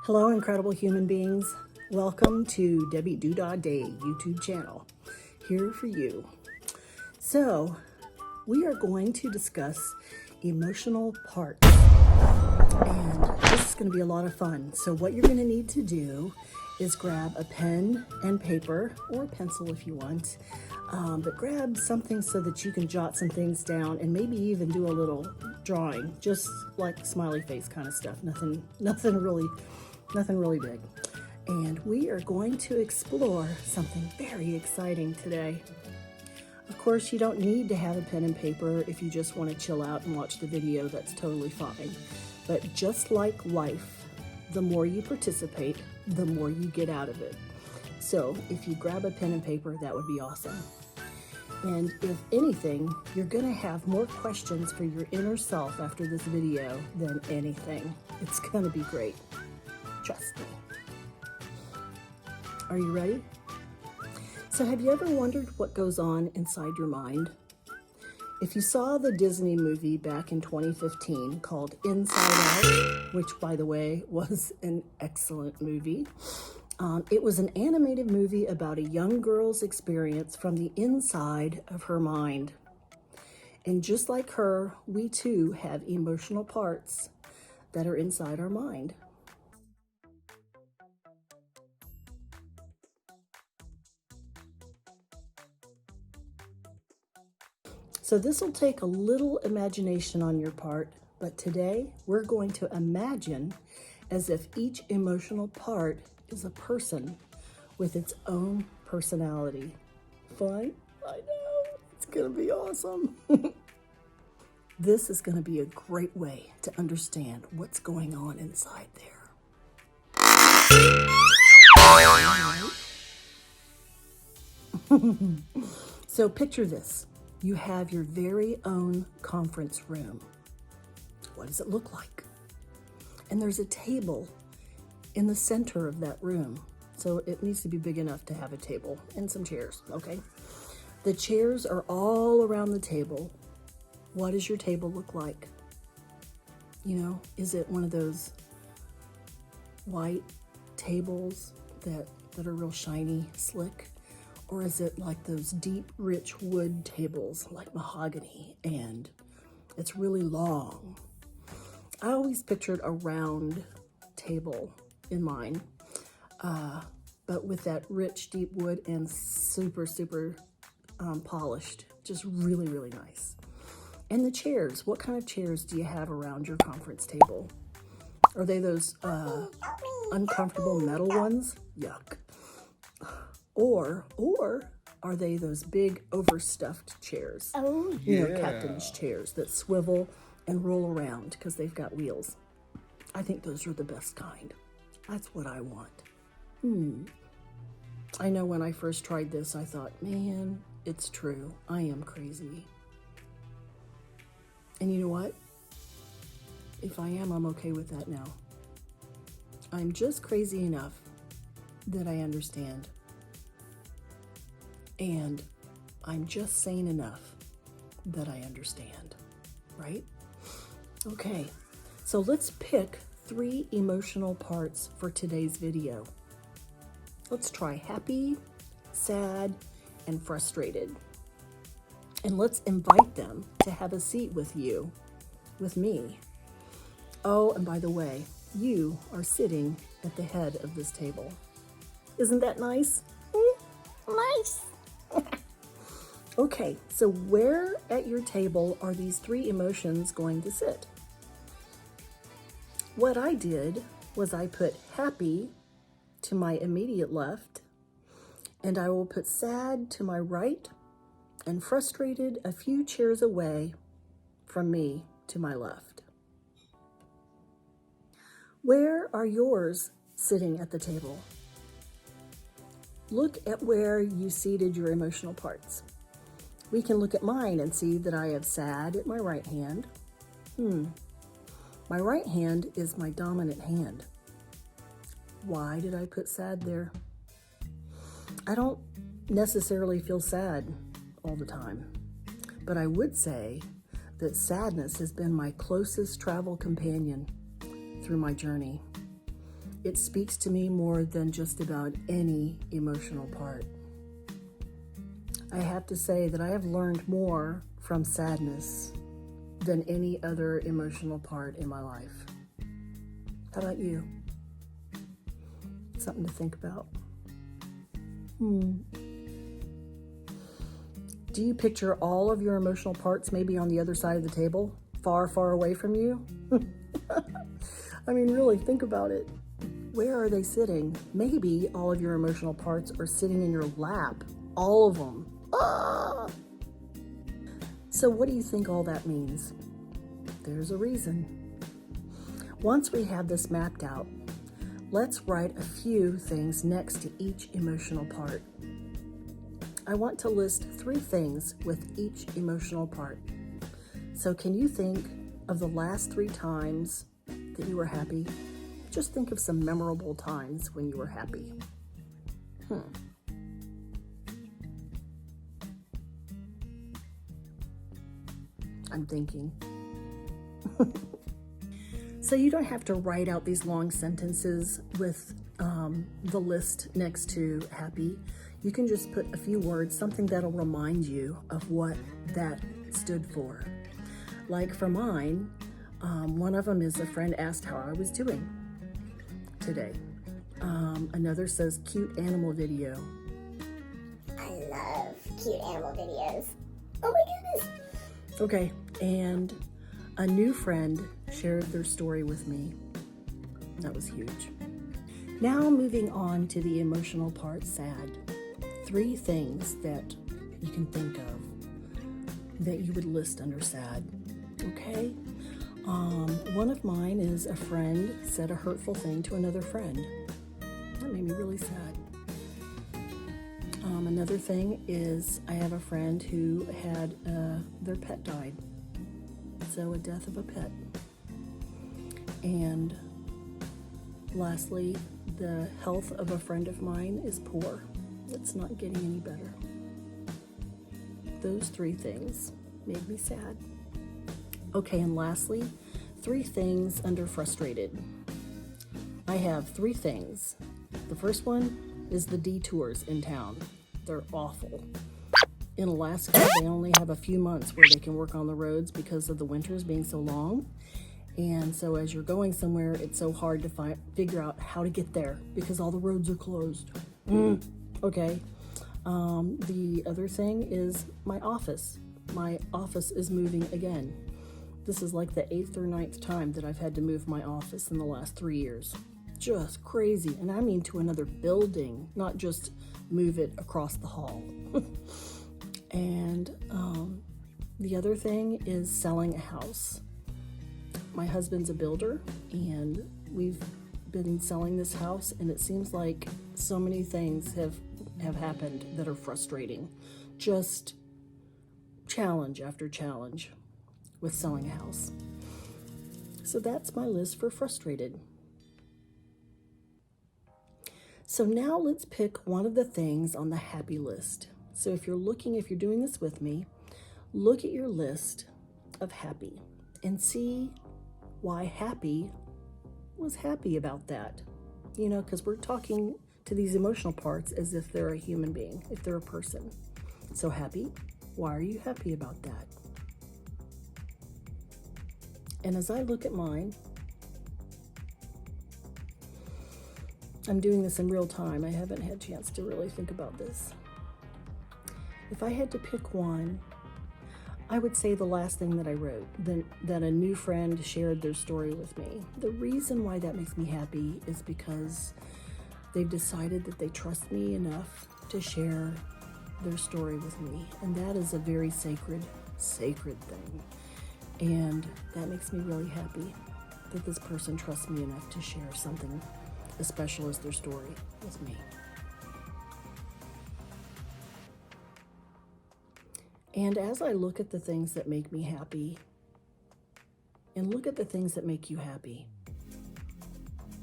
Hello, incredible human beings. Welcome to Debbie Doodah Day YouTube channel. Here for you. So, we are going to discuss emotional parts. And this is going to be a lot of fun. So what you're going to need to do is grab a pen and paper, or a pencil if you want. But grab something so that you can jot some things down and maybe even do a little drawing, just like smiley face kind of stuff. Nothing really big. And we are going to explore something very exciting today. Of course, you don't need to have a pen and paper if you just want to chill out and watch the video. That's totally fine. But just like life, the more you participate, the more you get out of it. So if you grab a pen and paper, that would be awesome. And if anything, you're going to have more questions for your inner self after this video than anything. It's going to be great. Trust me. Are you ready? So have you ever wondered what goes on inside your mind? If you saw the Disney movie back in 2015 called Inside Out, which by the way was an excellent movie, it was an animated movie about a young girl's experience from the inside of her mind. And just like her, we too have emotional parts that are inside our mind. So this will take a little imagination on your part, but today we're going to imagine as if each emotional part is a person with its own personality. Fun? I know, it's gonna be awesome. This is gonna be a great way to understand what's going on inside there. So picture this. You have your very own conference room. What does it look like? And there's a table in the center of that room. So it needs to be big enough to have a table and some chairs, okay? The chairs are all around the table. What does your table look like? You know, is it one of those white tables that are real shiny, slick? Or is it like those deep, rich wood tables like mahogany and it's really long? I always pictured a round table in mine, but with that rich, deep wood and super polished, just really nice. And the chairs, what kind of chairs do you have around your conference table? Are they those uncomfortable metal ones? Yuck. Or are they those big overstuffed chairs? Oh, you know, captain's chairs that swivel and roll around because they've got wheels. I think those are the best kind. That's what I want. I know when I first tried this, I thought, man, it's true. I am crazy. And you know what? If I am, I'm okay with that now. I'm just crazy enough that I understand. And I'm just sane enough that I understand, right? Okay, so let's pick 3 emotional parts for today's video. Let's try happy, sad, and frustrated. And let's invite them to have a seat with you, with me. Oh, and by the way, you are sitting at the head of this table. Isn't that nice? nice. Okay, so where at your table are these 3 emotions going to sit? What I did was I put happy to my immediate left, and I will put sad to my right, and frustrated a few chairs away from me to my left. Where are yours sitting at the table? Look at where you seated your emotional parts. We can look at mine and see that I have sad at my right hand. My right hand is my dominant hand. Why did I put sad there? I don't necessarily feel sad all the time, but I would say that sadness has been my closest travel companion through my journey. it speaks to me more than just about any emotional part. I have to say that I have learned more from sadness than any other emotional part in my life. How about you? Something to think about. Do you picture all of your emotional parts maybe on the other side of the table, far, far away from you? I mean, really, think about it. Where are they sitting? Maybe all of your emotional parts are sitting in your lap, all of them. Ah! So what do you think all that means? There's a reason. Once we have this mapped out, let's write a few things next to each emotional part. I want to list 3 things with each emotional part. So can you think of the last 3 times that you were happy? Just think of some memorable times when you were happy. I'm thinking. So you don't have to write out these long sentences with the list next to happy. You can just put a few words, something that'll remind you of what that stood for. Like for mine, one of them is a friend asked how I was doing today. Another says cute animal video. I love cute animal videos. Oh my goodness. Okay, and a new friend shared their story with me. That was huge. Now moving on to the emotional part, sad. 3 things that you can think of that you would list under sad. Okay? One of mine is a friend said a hurtful thing to another friend. That made me really sad. Another thing is I have a friend who had their pet died. So a death of a pet. And lastly, the health of a friend of mine is poor. It's not getting any better. Those 3 things made me sad. Okay, and lastly, 3 things under frustrated. I have 3 things. The first one is the detours in town. They're awful. In Alaska, they only have a few months where they can work on the roads because of the winters being so long. And so as you're going somewhere, it's so hard to figure out how to get there because all the roads are closed. Okay. The other thing is my office. My office is moving again. This is like the 8th or 9th time that I've had to move my office in the last 3 years. Just crazy. And I mean to another building, not just move it across the hall. And the other thing is selling a house. My husband's a builder, and we've been selling this house, and it seems like so many things have happened that are frustrating. Just challenge after challenge with selling a house. So that's my list for frustrated. So now let's pick one of the things on the happy list. So if you're doing this with me, look at your list of happy and see why happy was happy about that. You know, because we're talking to these emotional parts as if they're a human being, if they're a person. So happy, why are you happy about that? And as I look at mine, I'm doing this in real time. I haven't had a chance to really think about this. If I had to pick one, I would say the last thing that I wrote, that a new friend shared their story with me. The reason why that makes me happy is because they've decided that they trust me enough to share their story with me. And that is a very sacred thing. And that makes me really happy that this person trusts me enough to share something as special as their story with me. And as I look at the things that make me happy, and look at the things that make you happy,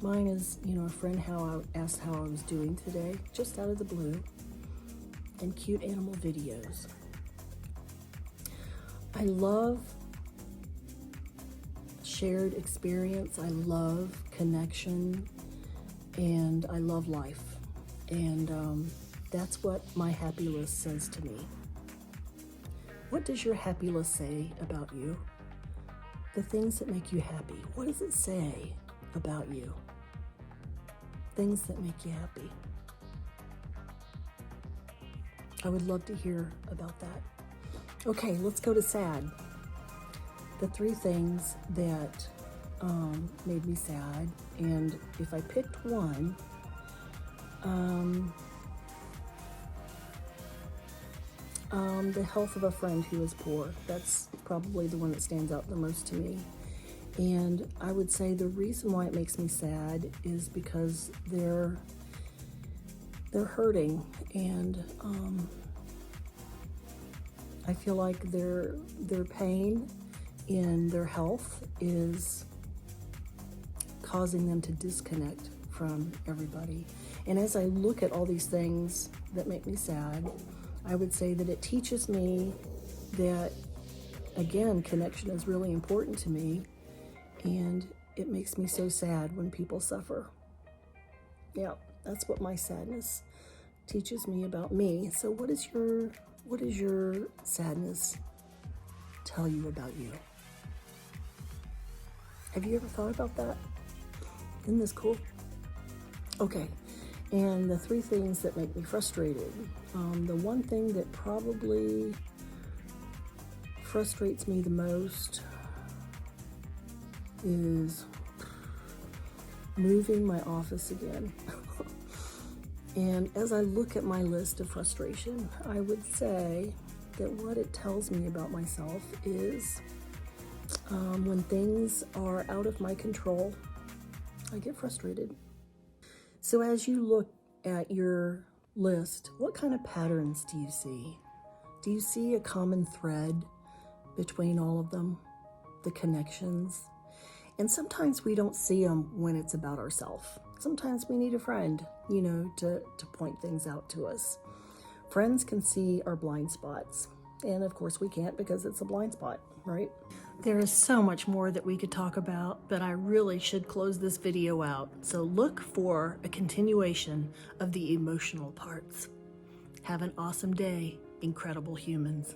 mine is, a friend asked how I was doing today, just out of the blue, and cute animal videos. I love shared experience. I love connection. and I love life. And that's what my happy list says to me. What does your happy list say about you? The things that make you happy. What does it say about you? Things that make you happy. I would love to hear about that. Okay, let's go to sad. The 3 things that made me sad, and if I picked one, the health of a friend who is poor. That's probably the one that stands out the most to me. And I would say the reason why it makes me sad is because they're hurting, and I feel like their pain in their health is causing them to disconnect from everybody. And as I look at all these things that make me sad, I would say that it teaches me that, again, connection is really important to me, and it makes me so sad when people suffer. Yeah, that's what my sadness teaches me about me. So what does your sadness tell you about you? Have you ever thought about that? Isn't this cool? Okay, and the 3 things that make me frustrated. The one thing that probably frustrates me the most is moving my office again. And as I look at my list of frustration, I would say that what it tells me about myself is when things are out of my control, I get frustrated. So as you look at your list, what kind of patterns do you see? Do you see a common thread between all of them, the connections? And sometimes we don't see them when it's about ourselves. Sometimes we need a friend, to point things out to us. Friends can see our blind spots. And of course we can't, because it's a blind spot, right? There is so much more that we could talk about, but I really should close this video out. So look for a continuation of the emotional parts. Have an awesome day, incredible humans.